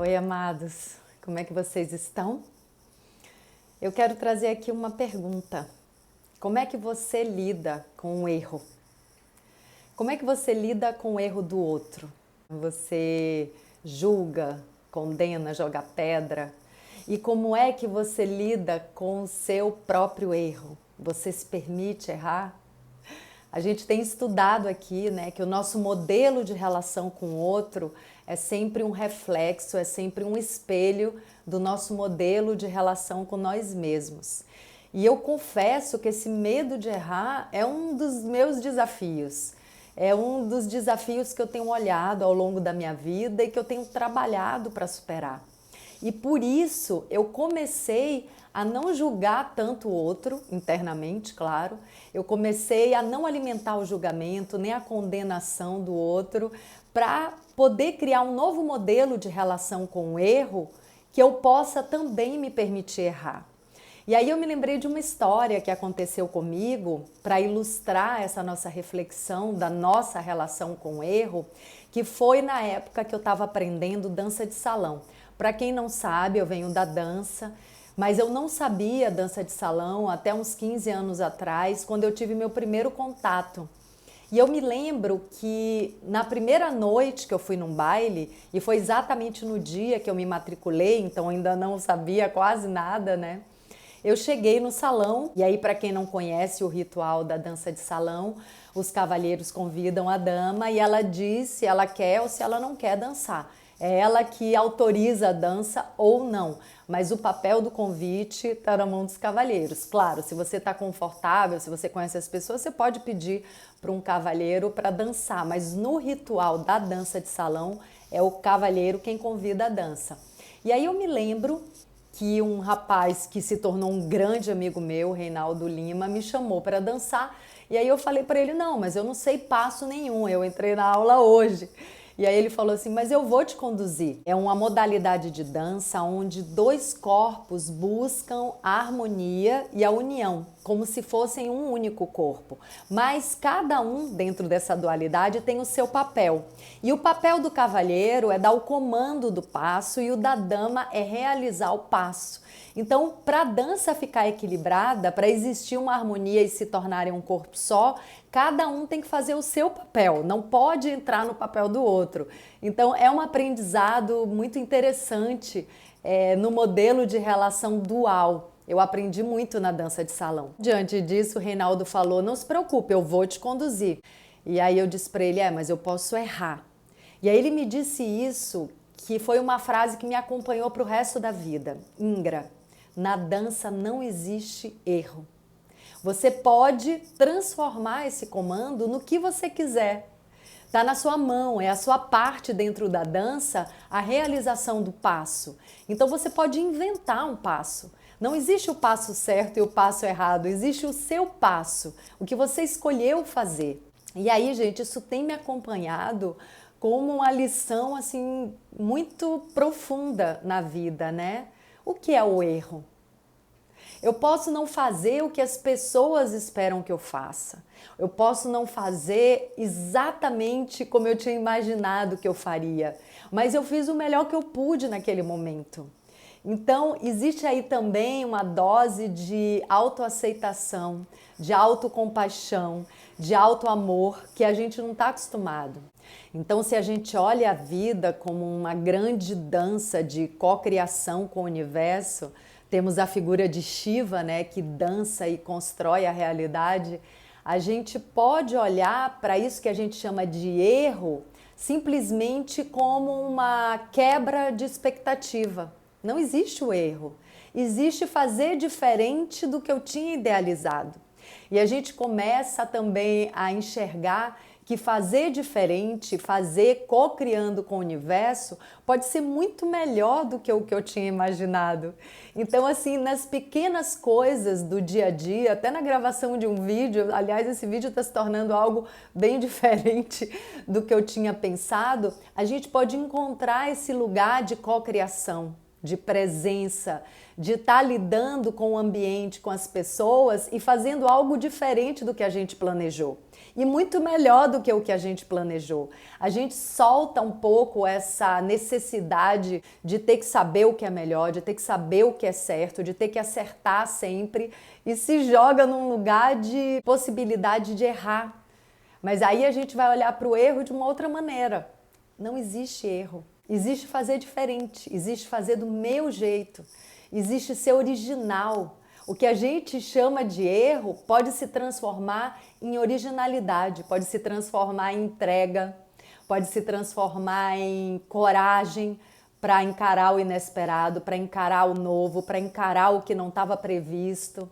Oi, amados, como é que vocês estão? Eu quero trazer aqui uma pergunta. Como é que você lida com o erro? Como é que você lida com o erro do outro? Você julga, condena, joga pedra? E como é que você lida com o seu próprio erro? Você se permite errar? A gente tem estudado aqui, né, que o nosso modelo de relação com o outro é sempre um reflexo, é sempre um espelho do nosso modelo de relação com nós mesmos. E eu confesso que esse medo de errar é um dos meus desafios. É um dos desafios que eu tenho olhado ao longo da minha vida e que eu tenho trabalhado para superar. E por isso eu comecei a não julgar tanto o outro, internamente, claro. Eu comecei a não alimentar o julgamento, nem a condenação do outro, para poder criar um novo modelo de relação com o erro que eu possa também me permitir errar. E aí eu me lembrei de uma história que aconteceu comigo para ilustrar essa nossa reflexão da nossa relação com o erro, que foi na época que eu estava aprendendo dança de salão. Para quem não sabe, eu venho da dança, mas eu não sabia dança de salão até uns 15 anos atrás, quando eu tive meu primeiro contato. E eu me lembro que na primeira noite que eu fui num baile, e foi exatamente no dia que eu me matriculei, então ainda não sabia quase nada, né? Eu cheguei no salão, e aí para quem não conhece o ritual da dança de salão, os cavalheiros convidam a dama e ela diz se ela quer ou se ela não quer dançar. É ela que autoriza a dança ou não, mas o papel do convite está na mão dos cavalheiros. Claro, se você está confortável, se você conhece as pessoas, você pode pedir para um cavalheiro para dançar, mas no ritual da dança de salão é o cavalheiro quem convida a dança. E aí eu me lembro que um rapaz que se tornou um grande amigo meu, Reinaldo Lima, me chamou para dançar. E aí eu falei para ele, não, mas eu não sei passo nenhum, eu entrei na aula hoje. E aí ele falou assim, mas eu vou te conduzir. É uma modalidade de dança onde dois corpos buscam a harmonia e a união, como se fossem um único corpo. Mas cada um dentro dessa dualidade tem o seu papel. E o papel do cavalheiro é dar o comando do passo e o da dama é realizar o passo. Então, para a dança ficar equilibrada, para existir uma harmonia e se tornarem um corpo só, cada um tem que fazer o seu papel, não pode entrar no papel do outro. Então, é um aprendizado muito interessante no modelo de relação dual. Eu aprendi muito na dança de salão. Diante disso, o Reinaldo falou, não se preocupe, eu vou te conduzir. E aí eu disse para ele, mas eu posso errar. E aí ele me disse isso, que foi uma frase que me acompanhou para o resto da vida. Ingra, na dança não existe erro. Você pode transformar esse comando no que você quiser. Está na sua mão, é a sua parte dentro da dança, a realização do passo. Então você pode inventar um passo. Não existe o passo certo e o passo errado, existe o seu passo, o que você escolheu fazer. E aí, gente, isso tem me acompanhado como uma lição assim muito profunda na vida, né? O que é o erro? Eu posso não fazer o que as pessoas esperam que eu faça. Eu posso não fazer exatamente como eu tinha imaginado que eu faria, mas eu fiz o melhor que eu pude naquele momento. Então, existe aí também uma dose de autoaceitação, de autocompaixão, de autoamor que a gente não está acostumado. Então, se a gente olha a vida como uma grande dança de cocriação com o universo, temos a figura de Shiva, né, que dança e constrói a realidade, a gente pode olhar para isso que a gente chama de erro simplesmente como uma quebra de expectativa. Não existe o erro, existe fazer diferente do que eu tinha idealizado. E a gente começa também a enxergar que fazer diferente, fazer co-criando com o universo, pode ser muito melhor do que o que eu tinha imaginado. Então, assim, nas pequenas coisas do dia a dia, até na gravação de um vídeo, aliás, esse vídeo está se tornando algo bem diferente do que eu tinha pensado, a gente pode encontrar esse lugar de co-criação, de presença, de estar lidando com o ambiente, com as pessoas e fazendo algo diferente do que a gente planejou. e muito melhor do que o que a gente planejou. A gente solta um pouco essa necessidade de ter que saber o que é melhor, de ter que saber o que é certo, de ter que acertar sempre e se joga num lugar de possibilidade de errar. Mas aí a gente vai olhar para o erro de uma outra maneira. Não existe erro. Existe fazer diferente, existe fazer do meu jeito, existe ser original. O que a gente chama de erro pode se transformar em originalidade, pode se transformar em entrega, pode se transformar em coragem para encarar o inesperado, para encarar o novo, para encarar o que não estava previsto.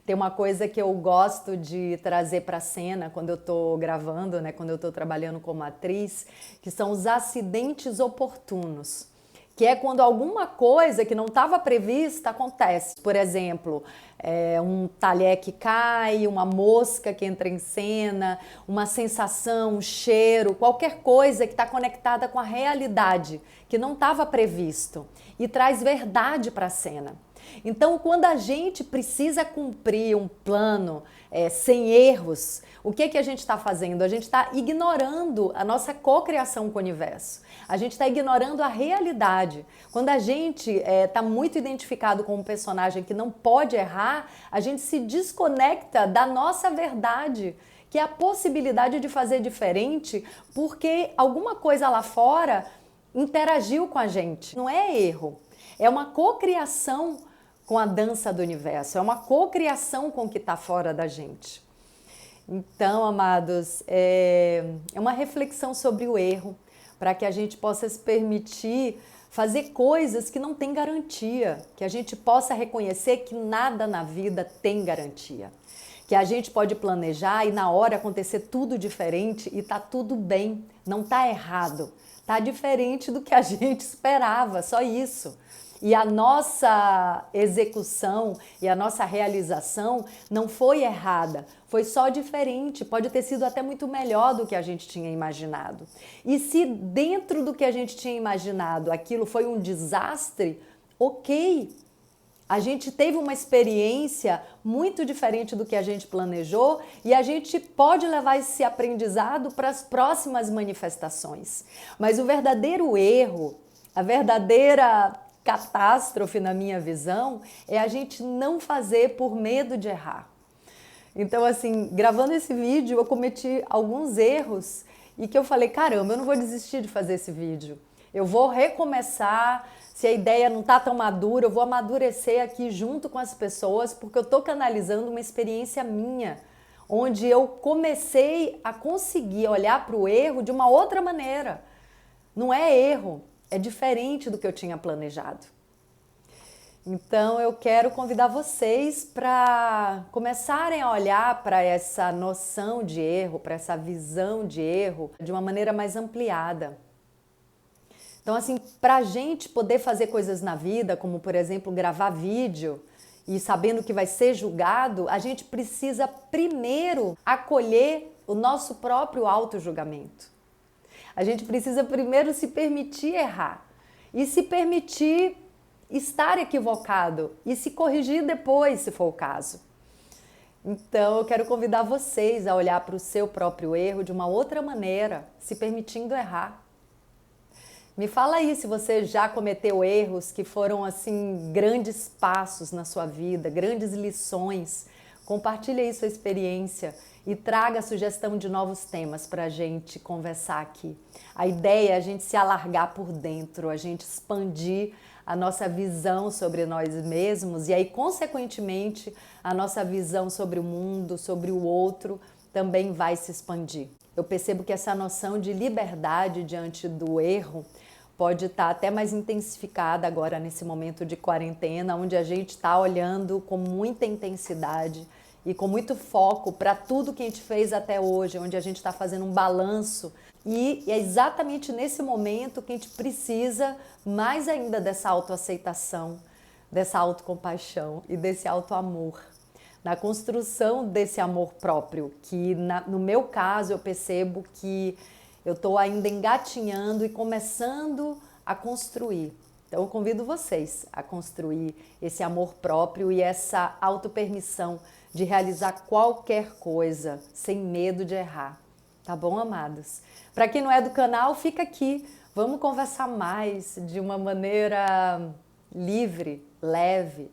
Tem uma coisa que eu gosto de trazer para a cena quando eu estou gravando, né, quando eu estou trabalhando como atriz, que são os acidentes oportunos. Que é quando alguma coisa que não estava prevista acontece. Por exemplo, um talher que cai, uma mosca que entra em cena, uma sensação, um cheiro, qualquer coisa que está conectada com a realidade, que não estava previsto e traz verdade para a cena. Então, quando a gente precisa cumprir um plano sem erros, o que a gente está fazendo? A gente está ignorando a nossa cocriação com o universo. A gente está ignorando a realidade. Quando a gente está muito identificado com um personagem que não pode errar, a gente se desconecta da nossa verdade, que é a possibilidade de fazer diferente, porque alguma coisa lá fora interagiu com a gente. Não é erro, é uma cocriação com a dança do universo, é uma cocriação com o que está fora da gente. Então, amados, é uma reflexão sobre o erro, para que a gente possa se permitir fazer coisas que não tem garantia, que a gente possa reconhecer que nada na vida tem garantia, que a gente pode planejar e na hora acontecer tudo diferente e tá tudo bem, não tá errado, tá diferente do que a gente esperava, só isso. E a nossa execução e a nossa realização não foi errada, foi só diferente, pode ter sido até muito melhor do que a gente tinha imaginado. E se dentro do que a gente tinha imaginado aquilo foi um desastre, ok. A gente teve uma experiência muito diferente do que a gente planejou e a gente pode levar esse aprendizado para as próximas manifestações. Mas o verdadeiro erro, a verdadeira catástrofe, na minha visão, é a gente não fazer por medo de errar. Então, assim, gravando esse vídeo, eu cometi alguns erros e que eu falei, caramba, eu não vou desistir de fazer esse vídeo. Eu vou recomeçar, se a ideia não está tão madura, eu vou amadurecer aqui junto com as pessoas, porque eu estou canalizando uma experiência minha, onde eu comecei a conseguir olhar para o erro de uma outra maneira. Não é erro, é diferente do que eu tinha planejado. Então eu quero convidar vocês para começarem a olhar para essa noção de erro, para essa visão de erro de uma maneira mais ampliada. Então assim, para a gente poder fazer coisas na vida, como por exemplo gravar vídeo e sabendo que vai ser julgado, a gente precisa primeiro acolher o nosso próprio auto-julgamento. A gente precisa primeiro se permitir errar e se permitir estar equivocado e se corrigir depois, se for o caso. Então, eu quero convidar vocês a olhar para o seu próprio erro de uma outra maneira, se permitindo errar. Me fala aí se você já cometeu erros que foram, assim, grandes passos na sua vida, grandes lições. Compartilhe aí sua experiência e traga a sugestão de novos temas para a gente conversar aqui. A ideia é a gente se alargar por dentro, a gente expandir a nossa visão sobre nós mesmos e aí, consequentemente, a nossa visão sobre o mundo, sobre o outro, também vai se expandir. Eu percebo que essa noção de liberdade diante do erro pode estar até mais intensificada agora nesse momento de quarentena, onde a gente está olhando com muita intensidade e com muito foco para tudo que a gente fez até hoje, onde a gente está fazendo um balanço. E é exatamente nesse momento que a gente precisa mais ainda dessa autoaceitação, dessa autocompaixão e desse autoamor. Na construção desse amor próprio, que no meu caso eu percebo que eu estou ainda engatinhando e começando a construir. Então eu convido vocês a construir esse amor próprio e essa autopermissão de realizar qualquer coisa sem medo de errar. Tá bom, amados? Para quem não é do canal, fica aqui. Vamos conversar mais de uma maneira livre, leve.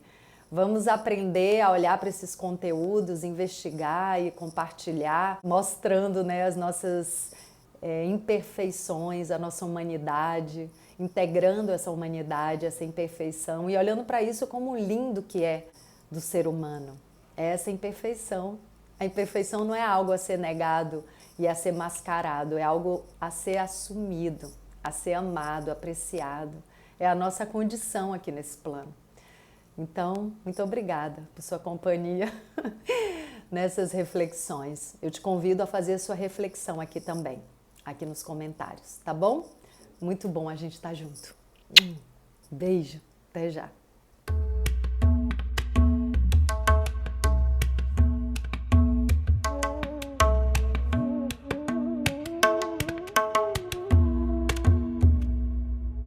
Vamos aprender a olhar para esses conteúdos, investigar e compartilhar, mostrando, né, as nossas imperfeições, a nossa humanidade, integrando essa humanidade, essa imperfeição e olhando para isso como o lindo que é do ser humano. É essa imperfeição. A imperfeição não é algo a ser negado e a ser mascarado, é algo a ser assumido, a ser amado, apreciado. É a nossa condição aqui nesse plano. Então, muito obrigada por sua companhia nessas reflexões. Eu te convido a fazer a sua reflexão aqui também, aqui nos comentários, tá bom? Muito bom a gente estar junto. Beijo, até já.